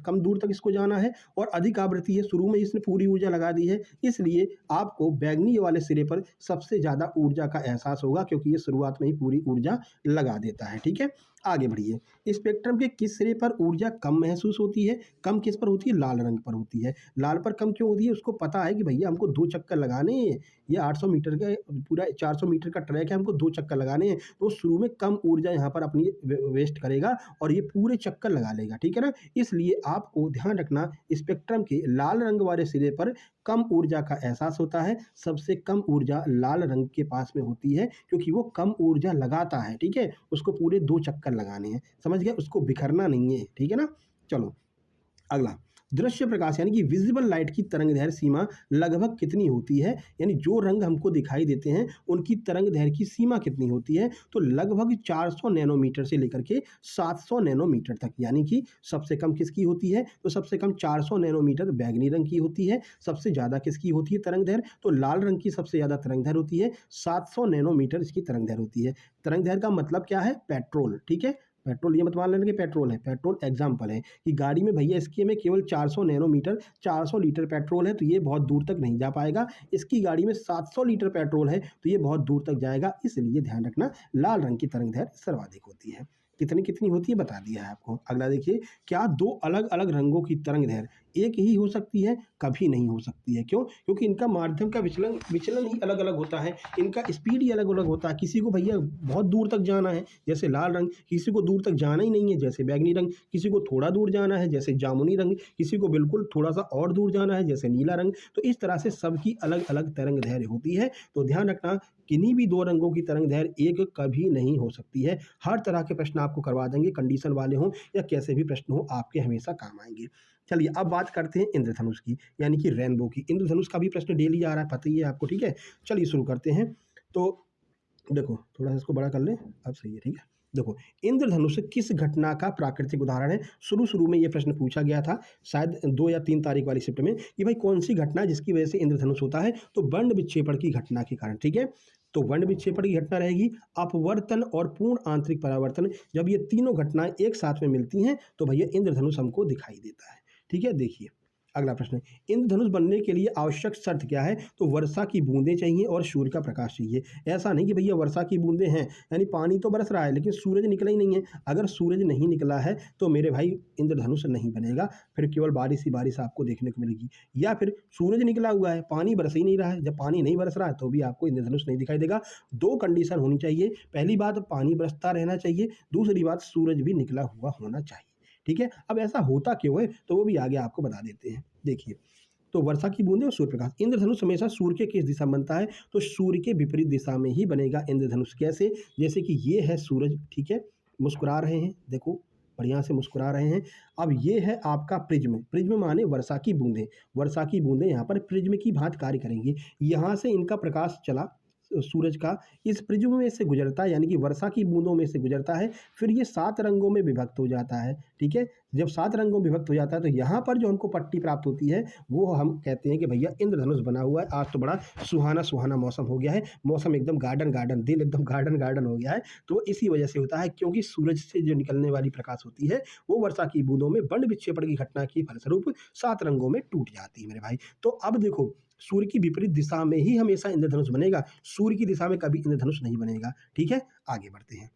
कम दूर तक इसको जाना है और अधिक आवृत्ति है, शुरू में इसने पूरी ऊर्जा लगा दी है, इसलिए आपको बैंगनी वाले सिरे पर सबसे ज़्यादा ऊर्जा का एहसास होगा क्योंकि ये शुरुआत में ही पूरी ऊर्जा लगा देता है, ठीक है? आगे बढ़िए। स्पेक्ट्रम के किस सिरे पर ऊर्जा कम महसूस होती है? कम किस पर होती है? लाल रंग पर होती है। लाल पर कम क्यों होती है? उसको पता है कि भैया हमको 2 चक्कर लगाने हैं, ये 800 मीटर का पूरा 400 मीटर का ट्रैक है, हमको 2 चक्कर लगाने हैं, तो शुरू में कम ऊर्जा यहाँ पर अपनी वेस्ट करेगा और ये पूरे चक्कर लगा लेगा, ठीक है ना? इसलिए आपको ध्यान रखना, स्पेक्ट्रम के लाल रंग वाले सिरे पर कम ऊर्जा का एहसास होता है, सबसे कम ऊर्जा लाल रंग के पास में होती है क्योंकि वो कम ऊर्जा लगाता है, ठीक है? उसको पूरे 2 चक्कर लगाने हैं, समझ गए? उसको बिखरना नहीं है, ठीक है ना? चलो अगला, दृश्य प्रकाश यानी कि विजिबल लाइट की तरंग दैर्घ्य सीमा लगभग कितनी होती है? यानी जो रंग हमको दिखाई देते हैं उनकी तरंग दैर्घ्य की सीमा कितनी होती है? तो लगभग 400 नैनोमीटर से लेकर के 700 नैनोमीटर तक, यानी कि सबसे कम किसकी होती है? तो सबसे कम 400 नैनोमीटर बैंगनी रंग की होती है। सबसे ज़्यादा किसकी होती है तरंग दैर्घ्य? तो लाल रंग की सबसे ज़्यादा तरंग दैर्घ्य होती है, 700 नैनोमीटर इसकी तरंग दैर्घ्य होती है। तरंग दैर्घ्य का मतलब क्या है? पेट्रोल, ठीक है? पेट्रोल ये मत मान लेना कि पेट्रोल है, पेट्रोल एग्जाम्पल है कि गाड़ी में भैया इसके में केवल 400 नैनोमीटर 400 लीटर पेट्रोल है, तो ये बहुत दूर तक नहीं जा पाएगा। इसकी गाड़ी में 700 लीटर पेट्रोल है, तो ये बहुत दूर तक जाएगा। इसलिए ध्यान रखना, लाल रंग की तरंग दैर्घ्य सर्वाधिक होती है। कितनी कितनी होती है बता दिया है आपको। अगला देखिए, क्या 2 अलग अलग रंगों की तरंग दैर्घ्य एक ही हो सकती है? कभी नहीं हो सकती है। क्यों? क्योंकि इनका माध्यम का विचलन विचलन ही अलग अलग होता है, इनका स्पीड ही अलग अलग होता है। किसी को भैया बहुत दूर तक जाना है जैसे लाल रंग, किसी को दूर तक जाना ही नहीं है जैसे बैंगनी रंग, किसी को थोड़ा दूर जाना है जैसे जामुनी रंग, किसी को बिल्कुल थोड़ा सा और दूर जाना है जैसे नीला रंग। तो इस तरह से सबकी अलग अलग तरंग दैर्घ्य होती है। तो ध्यान रखना, किन्हीं भी 2 रंगों की तरंग दैर्घ्य एक कभी नहीं हो सकती है। हर तरह के प्रश्न आपको करवा देंगे, कंडीशन वाले हों या कैसे भी प्रश्न हो, आपके हमेशा काम आएंगे। चलिए अब बात करते हैं इंद्रधनुष की, यानी कि रेनबो की। इंद्रधनुष का भी प्रश्न डेली आ रहा है, पता ही है आपको, ठीक है? चलिए शुरू करते हैं। तो देखो, थोड़ा सा इसको बड़ा कर लें, अब सही है, ठीक है? देखो, इंद्रधनुष किस घटना का प्राकृतिक उदाहरण है? शुरू में ये प्रश्न पूछा गया था, शायद 2 या 3 तारीख वाली शिफ्ट में, कि भाई कौन सी घटना है जिसकी वजह से इंद्रधनुष होता है? तो वर्ण विक्षेपण की घटना के कारण, ठीक है? तो वर्ण विक्षेपण की घटना रहेगी, अपवर्तन और पूर्ण आंतरिक परावर्तन। जब ये तीनों घटनाएं एक साथ में मिलती हैं, तो भैया इंद्रधनुष हमको दिखाई देता है, ठीक है? देखिए अगला प्रश्न, इंद्रधनुष बनने के लिए आवश्यक शर्त क्या है? तो वर्षा की बूंदें चाहिए और सूर्य का प्रकाश चाहिए। ऐसा नहीं कि भैया वर्षा की बूंदें हैं, यानी पानी तो बरस रहा है लेकिन सूरज निकला ही नहीं है। अगर सूरज नहीं निकला है तो मेरे भाई इंद्रधनुष नहीं बनेगा, फिर केवल बारिश ही बारिश आपको देखने को मिलेगी। या फिर सूरज निकला हुआ है, पानी बरस ही नहीं रहा है, जब पानी नहीं बरस रहा है तो भी आपको इंद्रधनुष नहीं दिखाई देगा। 2 कंडीशन होनी चाहिए, पहली बात पानी बरसता रहना चाहिए, दूसरी बात सूरज भी निकला हुआ होना चाहिए, ठीक है? अब ऐसा होता क्यों है? तो वो भी आगे आपको बता देते हैं। देखिए, तो वर्षा की बूंदें और सूर्य प्रकाश। इंद्रधनुष हमेशा सूर्य के किस दिशा में बनता है? तो सूर्य के विपरीत दिशा में ही बनेगा इंद्रधनुष। कैसे? जैसे कि ये है सूरज, ठीक है? मुस्कुरा रहे हैं, देखो बढ़िया से मुस्कुरा रहे हैं। अब ये है आपका प्रिज्म, प्रिज्म माने वर्षा की बूंदें। वर्षा की बूंदें यहाँ पर प्रिज्म की भांति कार्य करेंगी। यहाँ से इनका प्रकाश चला सूरज का, इस प्रिज्म में से गुजरता है, यानी कि वर्षा की बूंदों में से गुजरता है, फिर ये 7 रंगों में विभक्त हो जाता है, ठीक है? जब 7 रंगों में विभक्त हो जाता है तो यहाँ पर जो हमको पट्टी प्राप्त होती है वो हम कहते हैं कि भैया इंद्रधनुष बना हुआ है। आज तो बड़ा सुहाना सुहाना मौसम हो गया है, मौसम एकदम गार्डन गार्डन, दिल एकदम गार्डन गार्डन हो गया है। तो इसी वजह से होता है, क्योंकि सूरज से जो निकलने वाली प्रकाश होती है वो वर्षा की बूंदों में वर्ण विक्षेपण की घटना के फलस्वरूप 7 रंगों में टूट जाती है मेरे भाई। तो अब देखो, सूर्य की विपरीत दिशा में ही हमेशा इंद्रधनुष बनेगा, सूर्य की दिशा में कभी इंद्रधनुष नहीं बनेगा, ठीक है? आगे बढ़ते हैं।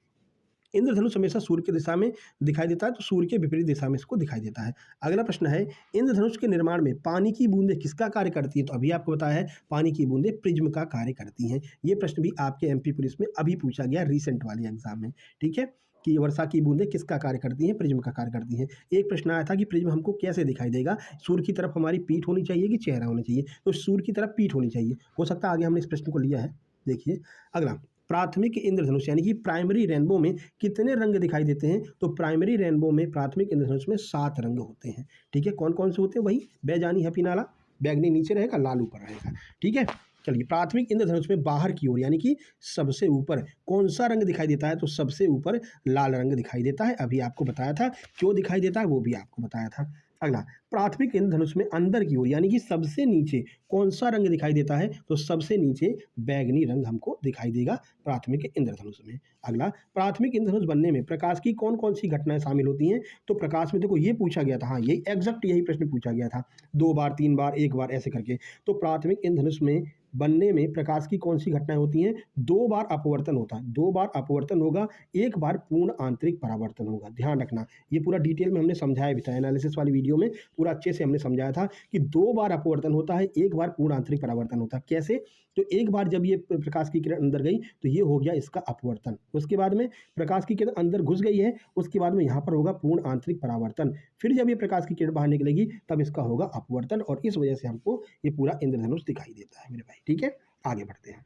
इंद्रधनुष हमेशा सूर्य की दिशा में दिखाई देता है, तो सूर्य के विपरीत दिशा में इसको दिखाई देता है। अगला प्रश्न है, इंद्रधनुष के निर्माण में पानी की बूंदें किसका कार्य करती है? तो अभी आपको बताया है, पानी की बूंदें प्रिज्म का कार्य करती हैं। ये प्रश्न भी आपके एमपी पुलिस में अभी पूछा गया रिसेंट वाले एग्जाम में, ठीक है, कि वर्षा की बूंदें किसका कार्य करती हैं? प्रिज्म का कार्य करती हैं। एक प्रश्न आया था कि प्रिज्म हमको कैसे दिखाई देगा? सूर्य की तरफ हमारी पीठ होनी चाहिए कि चेहरा होना चाहिए? तो सूर्य की तरफ पीठ होनी चाहिए। हो सकता है आगे हमने इस प्रश्न को लिया है। देखिए अगला, प्राथमिक इंद्रधनुष यानी कि प्राइमरी रेनबो में कितने रंग दिखाई देते हैं? तो प्राइमरी रेनबो में, प्राथमिक इंद्रधनुष में 7 रंग होते हैं, ठीक है। कौन कौन से होते हैं? वही बैजानी, हैप्पी नाला, बैगनी नीचे रहेगा, लाल ऊपर रहेगा, ठीक है। चलिए, प्राथमिक इंद्रधनुष में बाहर की ओर यानी कि सबसे ऊपर कौन सा रंग दिखाई देता है? तो सबसे ऊपर लाल रंग दिखाई देता है। अभी आपको बताया था क्यों दिखाई देता है, वो भी आपको बताया था। अगला, प्राथमिक इंद्रधनुष में अंदर की ओर यानी कि सबसे नीचे कौन सा रंग दिखाई देता है? तो सबसे नीचे बैगनी रंग हमको दिखाई देगा प्राथमिक इंद्रधनुष में। अगला, प्राथमिक इंद्रधनुष बनने में प्रकाश की कौन कौन सी घटनाएं शामिल होती हैं? तो प्रकाश में देखो ये पूछा गया था, हाँ यही एग्जैक्ट यही प्रश्न पूछा गया था, 2 बार 3 बार 1 बार ऐसे करके। तो प्राथमिक इंद्रधनुष में बनने में प्रकाश की कौन सी घटनाएं होती हैं? 2 बार अपवर्तन होता है, 2 बार अपवर्तन होगा, 1 बार पूर्ण आंतरिक परावर्तन होगा। ध्यान रखना, ये पूरा डिटेल में हमने समझाया भी था, एनालिसिस वाली वीडियो में पूरा अच्छे से हमने समझाया था कि 2 बार अपवर्तन होता है, 1 बार पूर्ण आंतरिक परावर्तन होता है। कैसे? तो एक बार जब ये प्रकाश की किरण अंदर गई तो ये हो गया इसका अपवर्तन, उसके बाद में प्रकाश की किरण अंदर घुस गई है, उसके बाद में यहाँ पर होगा पूर्ण आंतरिक परावर्तन, फिर जब ये प्रकाश की किरण बाहर निकलेगी तब इसका होगा अपवर्तन, और इस वजह से हमको ये पूरा इंद्रधनुष दिखाई देता है मेरे भाई, ठीक है। आगे बढ़ते हैं।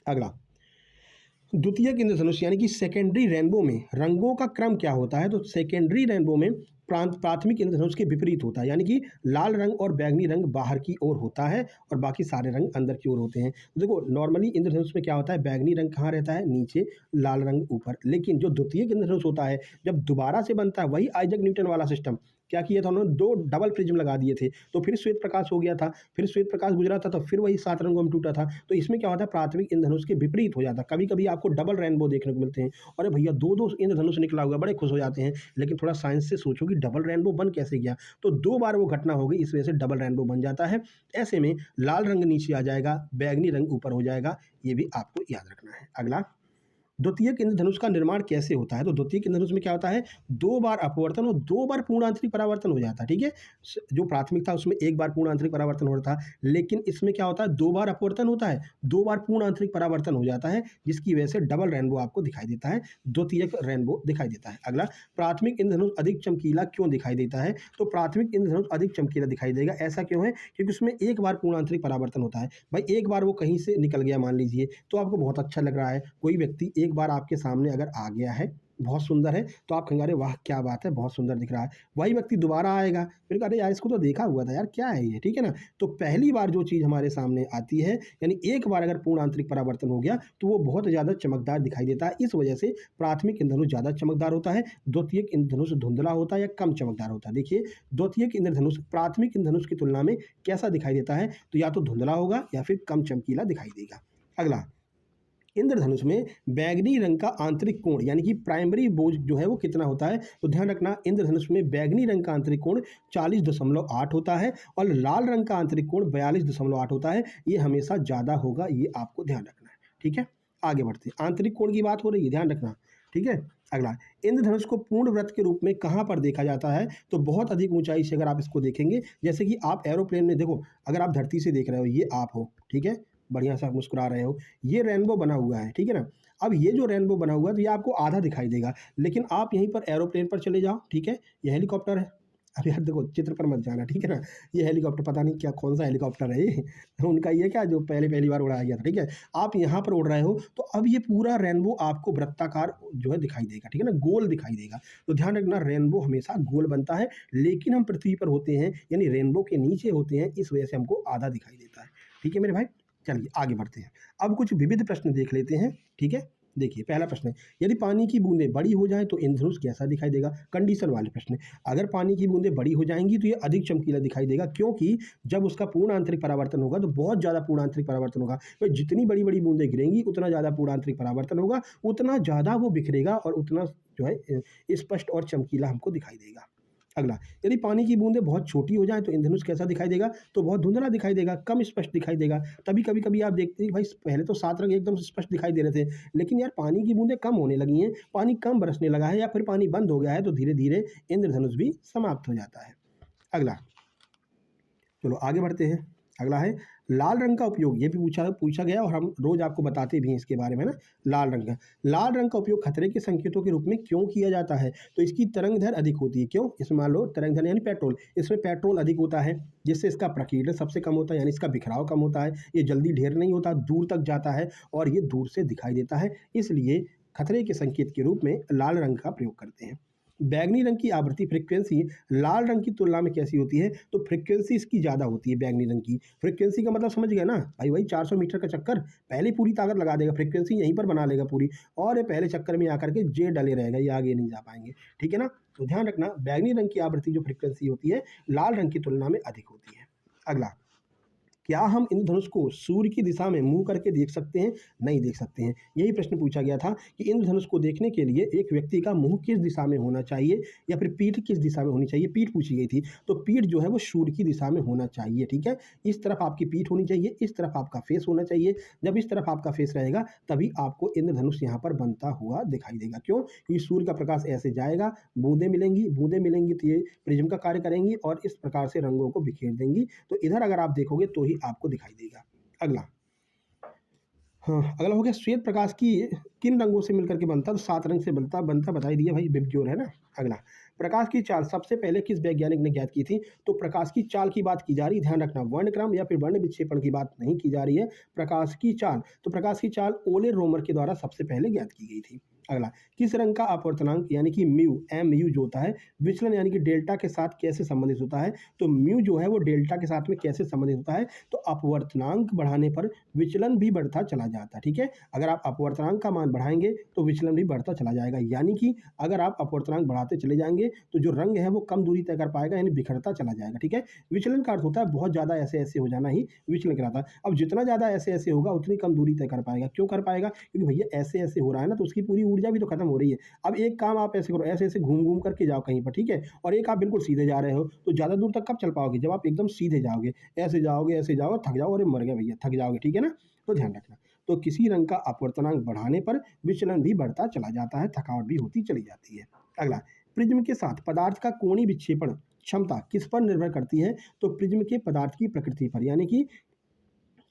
अगला, द्वितीयक इंद्रधनुष यानी कि सेकेंडरी रेनबो में रंगों का क्रम क्या होता है? तो सेकेंडरी रेनबो में प्राथमिक इंद्रधनुष के विपरीत होता है, यानी कि लाल रंग और बैगनी रंग बाहर की ओर होता है और बाकी सारे रंग अंदर की ओर होते हैं। देखो नॉर्मली इंद्रधनुष में क्या होता है, बैगनी रंग कहाँ रहता है? नीचे, लाल रंग ऊपर। लेकिन जो द्वितीयक इंद्रधनुष होता है जब दोबारा से बनता है, वही आइजैक न्यूटन वाला सिस्टम, क्या किया था उन्होंने? 2 डबल प्रिज्म लगा दिए थे, तो फिर श्वेत प्रकाश हो गया था, फिर श्वेत प्रकाश गुजरा था, तो फिर वही 7 रंगों में टूटा था। तो इसमें क्या होता है, प्राथमिक इंद्रधनुष के विपरीत हो जाता है। कभी कभी आपको डबल रेनबो देखने को मिलते हैं, अरे भैया 2-2 इंद्रधनुष निकला हुआ, बड़े खुश हो जाते हैं। लेकिन थोड़ा साइंस से सोचो कि डबल रेनबो बन कैसे गया? तो 2 बार वो घटना हो गई, इस वजह से डबल रेनबो बन जाता है। ऐसे में लाल रंग नीचे आ जाएगा, बैगनी रंग ऊपर हो जाएगा, ये भी आपको याद रखना है। अगला, द्वितीयक इंद्रधनुष का निर्माण कैसे होता है? तो द्वितीयक इंद्रधनुष में क्या होता है, 2 बार अपवर्तन और 2 बार पूर्ण आंतरिक परावर्तन हो जाता है, ठीक है। जो प्राथमिक था उसमें 1 बार पूर्ण आंतरिक परावर्तन हो रहा था, लेकिन इसमें क्या होता है, 2 बार अपवर्तन होता है, 2 बार पूर्ण आंतरिक परावर्तन हो जाता है, जिसकी वजह से डबल रेनबो आपको दिखाई देता है, द्वितीयक रेनबो दिखाई देता है। अगला, प्राथमिक इंद्रधनुष अधिक चमकीला क्यों दिखाई देता है? तो प्राथमिक इंद्रधनुष अधिक चमकीला दिखाई देगा, ऐसा क्यों है? क्योंकि उसमें 1 बार पूर्ण आंतरिक परावर्तन होता है। भाई एक बार वो कहीं से निकल गया मान लीजिए, तो आपको बहुत अच्छा लग रहा है, कोई व्यक्ति एक बार आपके सामने अगर आ गया है, बहुत सुंदर है, तो आप कहेंगे अरे वाह क्या बात है, बहुत सुंदर दिख रहा है। वही व्यक्ति दोबारा आएगा, फिर कहा अरे यार इसको तो देखा हुआ था यार, क्या है ये, ठीक है ना। तो पहली बार जो चीज़ हमारे सामने आती है, यानी एक बार अगर पूर्ण आंतरिक परावर्तन हो गया तो वो बहुत ज़्यादा चमकदार दिखाई देता है। इस वजह से प्राथमिक इंद्रधनुष ज़्यादा चमकदार होता है, द्वितीयक इंद्रधनुष धुंधला होता है या कम चमकदार होता है। देखिए द्वितीयक इंद्रधनुष प्राथमिक इंद्रधनुष की तुलना में कैसा दिखाई देता है? तो या तो धुंधला होगा या फिर कम चमकीला दिखाई देगा। अगला, इंद्रधनुष में बैगनी रंग का आंतरिक कोण यानी कि प्राइमरी बोझ जो है वो कितना होता है? तो ध्यान रखना, इंद्रधनुष में बैगनी रंग का आंतरिक कोण 40.8 होता है और लाल रंग का आंतरिक कोण 42.8 होता है। ये हमेशा ज़्यादा होगा, ये आपको ध्यान रखना है, ठीक है। आगे बढ़ते हैं, आंतरिक कोण की बात हो रही है, ध्यान रखना, ठीक है। अगला, इंद्रधनुष को पूर्ण वृत्त के रूप में कहाँ पर देखा जाता है? तो बहुत अधिक ऊंचाई से अगर आप इसको देखेंगे, जैसे कि आप एरोप्लेन में देखो, अगर आप धरती से देख रहे हो, ये आप हो, ठीक है, बढ़िया सा मुस्कुरा रहे हो, ये रेनबो बना हुआ है, ठीक है ना। अब ये जो रेनबो बना हुआ है तो ये आपको आधा दिखाई देगा, लेकिन आप यहीं पर एरोप्लेन पर चले जाओ, ठीक है, ये हेलीकॉप्टर है। अब यार देखो चित्र पर मत जाना, ठीक है ना, ये हेलीकॉप्टर पता नहीं क्या कौन सा हेलीकॉप्टर है ये उनका, ये क्या जो पहली बार उड़ाया गया था, ठीक है। आप यहाँ पर उड़ रहे हो तो अब ये पूरा रेनबो आपको वृत्ताकार जो है दिखाई देगा, ठीक है ना, गोल दिखाई देगा। तो ध्यान रखना, रेनबो हमेशा गोल बनता है, लेकिन हम पृथ्वी पर होते हैं यानी रेनबो के नीचे होते हैं, इस वजह से हमको आधा दिखाई देता है, ठीक है मेरे भाई। चलिए आगे बढ़ते हैं, अब कुछ विविध प्रश्न देख लेते हैं, ठीक है। देखिए पहला प्रश्न है, यदि पानी की बूंदें बड़ी हो जाएं तो इंद्रधनुष कैसा दिखाई देगा? कंडीशन वाले प्रश्न। अगर पानी की बूंदें बड़ी हो जाएंगी तो ये अधिक चमकीला दिखाई देगा, क्योंकि जब उसका पूर्ण आंतरिक परावर्तन होगा तो बहुत ज़्यादा पूर्ण आंतरिक परावर्तन होगा। तो जितनी बड़ी बड़ी बूंदें गिरेंगी उतना ज़्यादा पूर्ण आंतरिक परावर्तन होगा, उतना ज़्यादा वो बिखरेगा और उतना जो है स्पष्ट और चमकीला हमको दिखाई देगा। अगला, यदि पानी की बूंदें बहुत छोटी हो जाएँ तो इंद्रधनुष कैसा दिखाई देगा? तो बहुत धुंधला दिखाई देगा, कम स्पष्ट दिखाई देगा। तभी कभी-कभी आप देखते हैं कि भाई पहले तो 7 रंग एकदम स्पष्ट दिखाई दे रहे थे, लेकिन यार पानी की बूंदें कम होने लगी हैं, पानी कम बरसने लगा है या फिर पानी बंद हो गया है, तो धीरे-धीरे इंद्रधनुष भी समाप्त हो जाता है। अगला, चलो आगे बढ़ते हैं। अगला है लाल रंग का उपयोग। ये भी पूछा पूछा गया और हम रोज आपको बताते भी हैं इसके बारे में ना। लाल रंग का उपयोग खतरे के संकेतों के रूप में क्यों किया जाता है? तो इसकी तरंग दैर्घ्य अधिक होती है। क्यों? इसमें मान लो तरंग दैर्घ्य यानी पेट्रोल, इसमें पेट्रोल अधिक होता है, जिससे इसका प्रकीर्णन सबसे कम होता है, यानी इसका बिखराव कम होता है, ये जल्दी ढेर नहीं होता, दूर तक जाता है और ये दूर से दिखाई देता है, इसलिए खतरे के संकेत के रूप में लाल रंग का प्रयोग करते हैं। बैंगनी रंग की आवृत्ति फ्रीक्वेंसी लाल रंग की तुलना में कैसी होती है? तो फ्रीक्वेंसी इसकी ज़्यादा होती है बैंगनी रंग की। फ्रीक्वेंसी का मतलब समझ गए ना भाई, वही 400 मीटर का चक्कर, पहले पूरी ताकत लगा देगा, फ्रीक्वेंसी यहीं पर बना लेगा पूरी, और ये पहले चक्कर में आकर के जे डले रहेगा, ये आगे नहीं जा पाएंगे। ठीक है ना? तो ध्यान रखना, बैंगनी रंग की आवृत्ति जो फ्रीक्वेंसी होती है लाल रंग की तुलना में अधिक होती है। अगला, क्या हम इंद्रधनुष को सूर्य की दिशा में मुंह करके देख सकते हैं? नहीं देख सकते हैं। यही प्रश्न पूछा गया था कि इंद्रधनुष को देखने के लिए एक व्यक्ति का मुंह किस दिशा में होना चाहिए या फिर पीठ किस दिशा में होनी चाहिए? पीठ पूछी गई थी, तो पीठ जो है वो सूर्य की दिशा में होना चाहिए। ठीक है, इस तरफ आपकी पीठ होनी चाहिए, इस तरफ आपका फेस होना चाहिए। जब इस तरफ आपका फेस रहेगा तभी आपको इंद्रधनुष यहाँ पर बनता हुआ दिखाई देगा। क्यों? क्योंकि सूर्य का प्रकाश ऐसे जाएगा, बूंदें मिलेंगी तो ये प्रिज्म का कार्य करेंगी और इस प्रकार से रंगों को बिखेर देंगी। तो इधर अगर आप देखोगे तो ही आपको दिखाई देगा। अगला, हाँ, अगला हो गया श्वेत प्रकाश की किन रंगों से मिलकर के बनता है? तो 7 रंग से बनता बता ही दिया भाई, बिब्ज्योर है ना। अगला, प्रकाश की चाल सबसे पहले किस वैज्ञानिक ने ज्ञात की थी? तो प्रकाश की चाल की बात की जा रही है, ध्यान रखना, वर्णक्रम या फिर वर्ण विक्षेपण की बात नहीं की जा रही है। प्रकाश की चाल, तो प्रकाश की चाल ओले रोमर के द्वारा सबसे पहले ज्ञात की गई थी। अगला, किस रंग का अपवर्तनांक यानी कि म्यू MU जो होता है विचलन यानी कि डेल्टा के साथ कैसे संबंधित होता है? तो म्यू जो है वो डेल्टा के साथ में कैसे संबंधित होता है? तो अपवर्तनांक बढ़ाने पर विचलन भी बढ़ता चला जाता है। ठीक है, अगर आप अपवर्तनांक का मान बढ़ाएंगे तो विचलन भी बढ़ता चला जाएगा, यानी कि अगर आप अपवर्तनांक बढ़ाते चले जाएंगे तो जो रंग है वो कम दूरी तय कर पाएगा, यानी बिखरता चला जाएगा। ठीक है, विचलन का अर्थ होता है बहुत ज़्यादा ऐसे ऐसे हो जाना ही विचलन कहलाता है। अब जितना ज़्यादा ऐसे ऐसे होगा उतनी कम दूरी तय कर पाएगा। क्यों कर पाएगा? क्योंकि भैया ऐसे ऐसे हो रहा है ना, तो उसकी पूरी ऊर्जा भी तो खत्म हो रही है। अब एक काम आप ऐसे करो, ऐसे ऐसे घूम घूम करके जाओ कहीं पर, ठीक है, और एक आप बिल्कुल सीधे जा रहे हो, तो ज़्यादा दूर तक कब चल पाओगे? जब आप एकदम सीधे जाओगे, ऐसे जाओगे थक जाओ, अरे मर गए भैया, थक जाओगे। ठीक है ना, तो ध्यान रखना। तो किसी रंग का अपवर्तनांक बढ़ाने पर विचलन भी बढ़ता चला जाता है, थकावट भी होती चली जाती है। अगला, प्रिज्म के साथ पदार्थ का कोणीय विक्षेपण क्षमता किस पर निर्भर करती है? तो प्रिज्म के पदार्थ की प्रकृति पर, यानी कि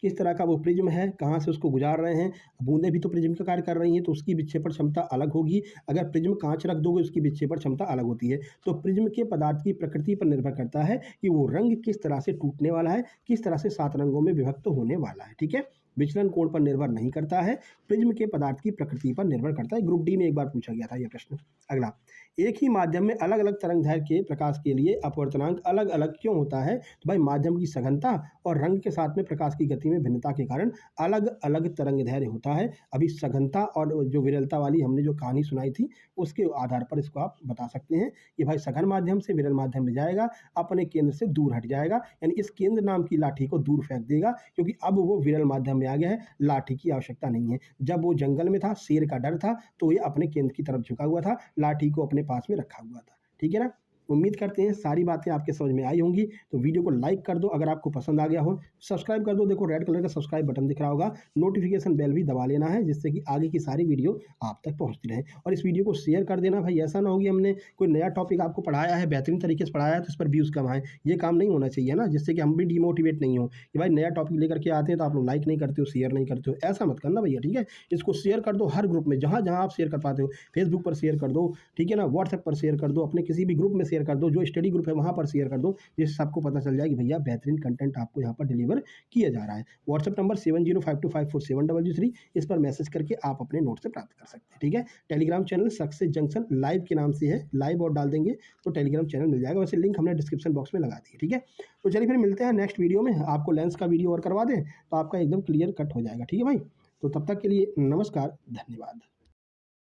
किस तरह का वो प्रिज्म है, कहाँ से उसको गुजार रहे हैं। बूंदें भी तो प्रिज्म का कार्य कर रही हैं, तो उसकी विक्षेपण क्षमता अलग होगी। अगर प्रिज्म कांच रख दोगे उसकी विक्षेपण क्षमता अलग होती है। तो प्रिज्म के पदार्थ की प्रकृति पर निर्भर करता है कि वो रंग किस तरह से टूटने वाला है, किस तरह से 7 रंगों में विभक्त होने वाला है। ठीक है, विचलन कोण पर निर्भर नहीं करता है, प्रिज्म के पदार्थ की प्रकृति पर निर्भर करता है। ग्रुप डी में एक बार पूछा गया था ये प्रश्न। अगला, एक ही माध्यम में अलग अलग तरंग दैर्घ्य के प्रकाश के लिए अपवर्तनांक अलग अलग क्यों होता है? तो भाई माध्यम की सघनता और रंग के साथ में प्रकाश की गति में भिन्नता के कारण अलग अलग तरंग दैर्घ्य होता है। अभी सघनता और जो विरलता वाली हमने जो कहानी सुनाई थी उसके आधार पर इसको आप बता सकते हैं कि भाई सघन माध्यम से विरल माध्यम में जाएगा, अपने केंद्र से दूर हट जाएगा, यानी इस केंद्र नाम की लाठी को दूर फेंक देगा, क्योंकि अब वो विरल माध्यम में आ गया है, लाठी की आवश्यकता नहीं है। जब वो जंगल में था, शेर का डर था, तो ये अपने केंद्र की तरफ झुका हुआ था, लाठी को अपने पास में रखा हुआ था। ठीक है ना, उम्मीद करते हैं सारी बातें आपके समझ में आई होंगी। तो वीडियो को लाइक कर दो अगर आपको पसंद आ गया हो, सब्सक्राइब कर दो, देखो रेड कलर का सब्सक्राइब बटन दिख रहा होगा, नोटिफिकेशन बेल भी दबा लेना है, जिससे कि आगे की सारी वीडियो आप तक पहुंचती रहे। और इस वीडियो को शेयर कर देना भाई, ऐसा ना हो कि हमने कोई नया टॉपिक आपको पढ़ाया है, बेहतरीन तरीके से पढ़ाया है, तो इस पर व्यूज़ कम आए। ये काम नहीं होना चाहिए ना, जिससे कि हम भी डिमोटिवेट नहीं हो कि भाई नया टॉपिक लेकर के आते हैं तो आप लोग लाइक नहीं करते हो, शेयर नहीं करते हो, ऐसा मत करना भैया। ठीक है, इसको शेयर कर दो हर ग्रुप में, जहाँ जहाँ आप शेयर कर पाते हो, फेसबुक पर शेयर कर दो, ठीक है ना, व्हाट्सएप पर शेयर कर दो, अपने किसी भी ग्रुप में शेयर कर दो, जो स्टडी ग्रुप है वहाँ पर शेयर कर दो, जिससे सबको पता चल जाए कि भैया बेहतरीन कंटेंट आपको यहाँ पर डिलीवर किया जा रहा है। व्हाट्सएप नंबर 7052547003, इस पर मैसेज करके आप अपने नोट से प्राप्त कर सकते हैं। ठीक है, Telegram channel success junction live के नाम से है, लाइव और डाल देंगे तो टेलीग्राम चैनल मिल जाएगा, वैसे लिंक हमने डिस्क्रिप्शन बॉक्स में लगा दी है। ठीक है, तो चलिए फिर मिलते हैं नेक्स्ट वीडियो में, आपको लेंस का वीडियो और करवा दें तो आपका एकदम क्लियर कट हो जाएगा। ठीक है भाई, तो तब तक के लिए नमस्कार, धन्यवाद।